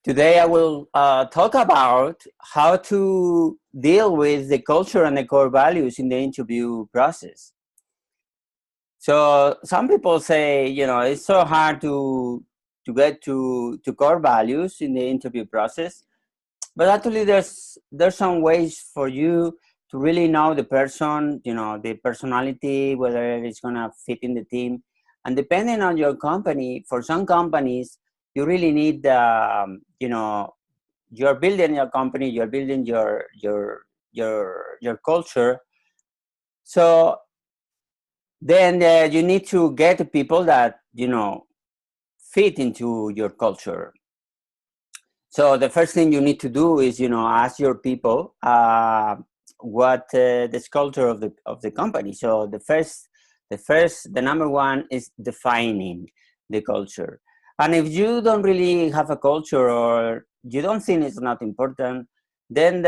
Today I will talk about how to deal with the culture and the core values in the interview process. So some people say, it's so hard to get to core values in the interview process, but actually there's some ways for you to really know the person, the personality, whether it's gonna fit in the team, and depending on your company. For some companies, you really need, you're building your company, you're building your culture. So then you need to get people that fit into your culture. So the first thing you need to do is ask your people what the culture of the company. So the number one is defining the culture. And if you don't really have a culture, or you don't think it's not important, then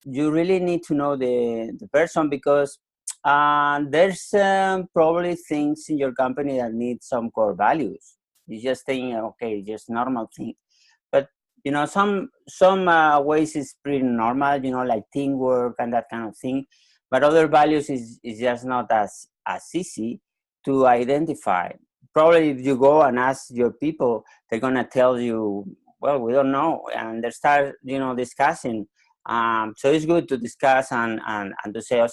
you really need to know the person, because there's probably things in your company that need some core values. You just think, okay, just normal thing, but some ways is pretty normal, like teamwork and that kind of thing. But other values is just not as easy to identify. Probably if you go and ask your people, they're gonna tell you, well, we don't know, and they start discussing. So it's good to discuss and to say,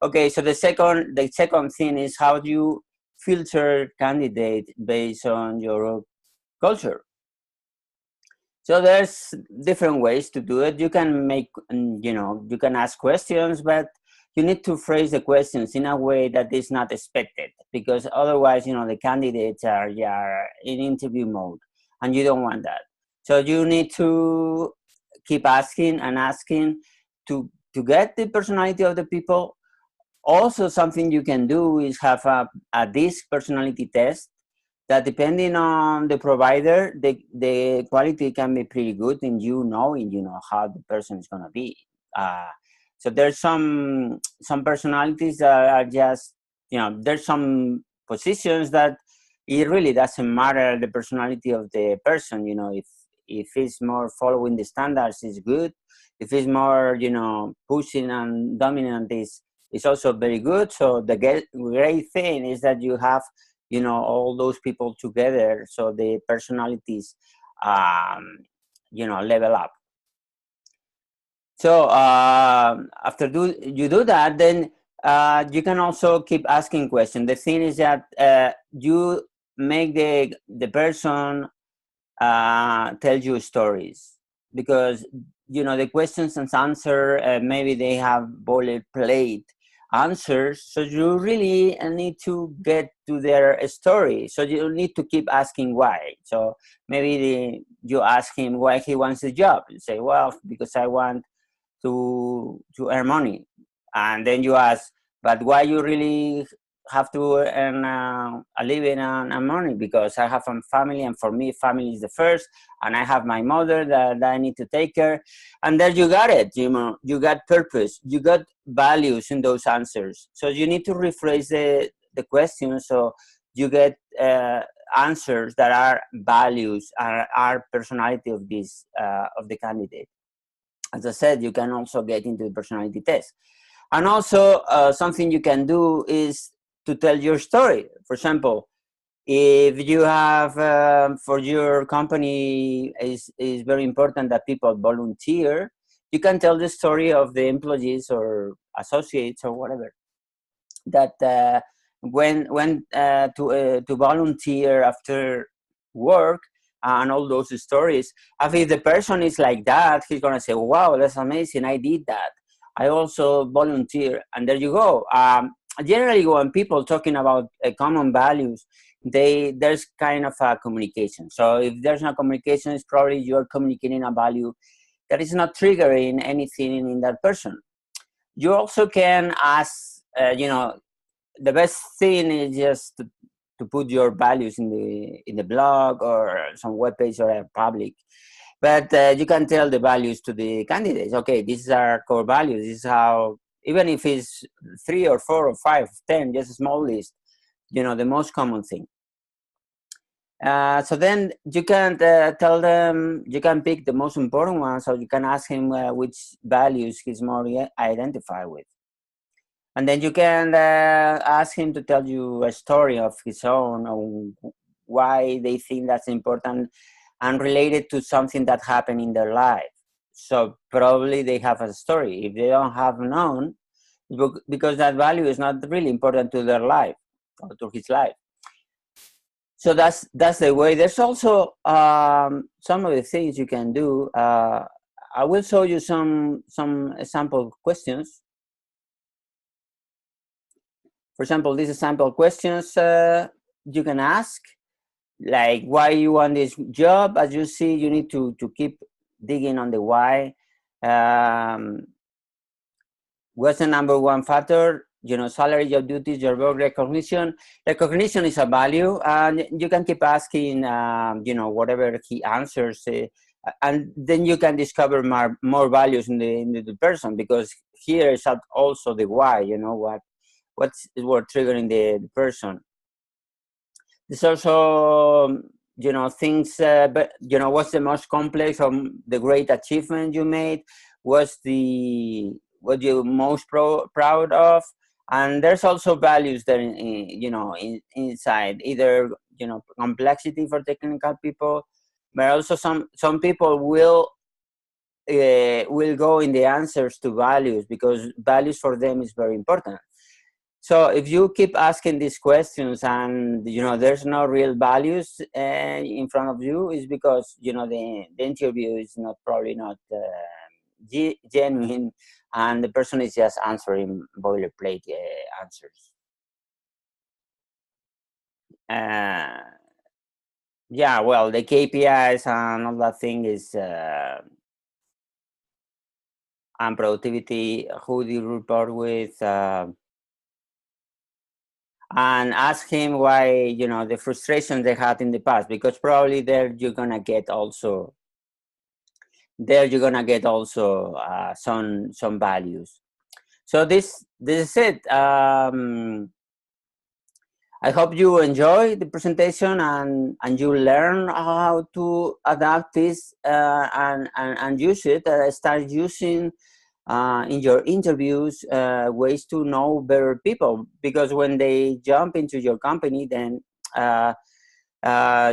okay. So the second thing is, how do you filter candidate based on your culture? So there's different ways to do it. You can you can ask questions, but you need to phrase the questions in a way that is not expected, because otherwise, the candidates are in interview mode, and you don't want that. So you need to keep asking and asking to get the personality of the people. Also, something you can do is have a DISC personality test, that depending on the provider, the quality can be pretty good in knowing how the person is going to be. So there's some personalities that are just, there's some positions that it really doesn't matter the personality of the person. If it's more following the standards, is good. If it's more pushing and dominant, is also very good. So the great thing is that you have all those people together, so the personalities level up. So after you do that, then you can also keep asking questions. The thing is that you make the person tell you stories, because the questions and answer, maybe they have boilerplate answers, so you really need to get to their story. So you need to keep asking why. So maybe you ask him why he wants the job. You say, well, because I want to earn money. And then you ask, but why you really have to earn a living and money? Because I have a family, and for me, family is the first, and I have my mother that I need to take care. And there you got it. You got purpose, you got values in those answers. So you need to rephrase the question, so you get answers that are values, are personality of this of the candidate. As I said, you can also get into the personality test. And also, something you can do is to tell your story. For example, if you have, for your company, is very important that people volunteer, you can tell the story of the employees or associates or whatever, that when to volunteer after work, and all those stories. And if the person is like that, he's gonna say, wow, that's amazing, I did that, I also volunteer. And there you go. Generally, when people talking about common values, there's kind of a communication. So if there's no communication, it's probably you're communicating a value that is not triggering anything in that person. You also can ask, the best thing is just to put your values in the blog or some web page or a public. But you can tell the values to the candidates. Okay, these are our core values. This is how, even if it's 3 or 4 or 5, 10, just a small list, the most common thing. So then you can tell them, you can pick the most important ones, or you can ask him which values he's more identified with. And then you can ask him to tell you a story of his own, or why they think that's important and related to something that happened in their life. So probably they have a story. If they don't have none, because that value is not really important to their life or to his life. So that's the way. There's also some of the things you can do. I will show you some sample questions. For example, these are sample questions you can ask, like why you want this job. As you see, you need to keep digging on the why. What's the number one factor? You know, salary, job duties, your work, recognition. Recognition is a value, and you can keep asking, you know, whatever he answers, and then you can discover more values in the person, because here is also the why. You know what's triggering the person. There's also, you know, things, but you know, what's the most complex or the great achievement you made? What's what you're most proud of? And there's also values that, you know, inside, either, you know, complexity for technical people, but also some people will go in the answers to values, because values for them is very important. So if you keep asking these questions and, you know, there's no real values in front of you, is because, you know, the interview is probably not genuine, and the person is just answering boilerplate answers. Yeah, well, the KPIs and all that thing is and productivity, who do you report with, and ask him why, you know, the frustration they had in the past, because probably there you're gonna get also some values. So this is it. I hope you enjoy the presentation, and you learn how to adapt this and use it. Start using in your interviews ways to know better people, because when they jump into your company, then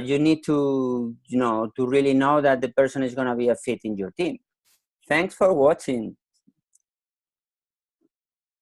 you need to, you know, to really know that the person is going to be a fit in your team. Thanks for watching.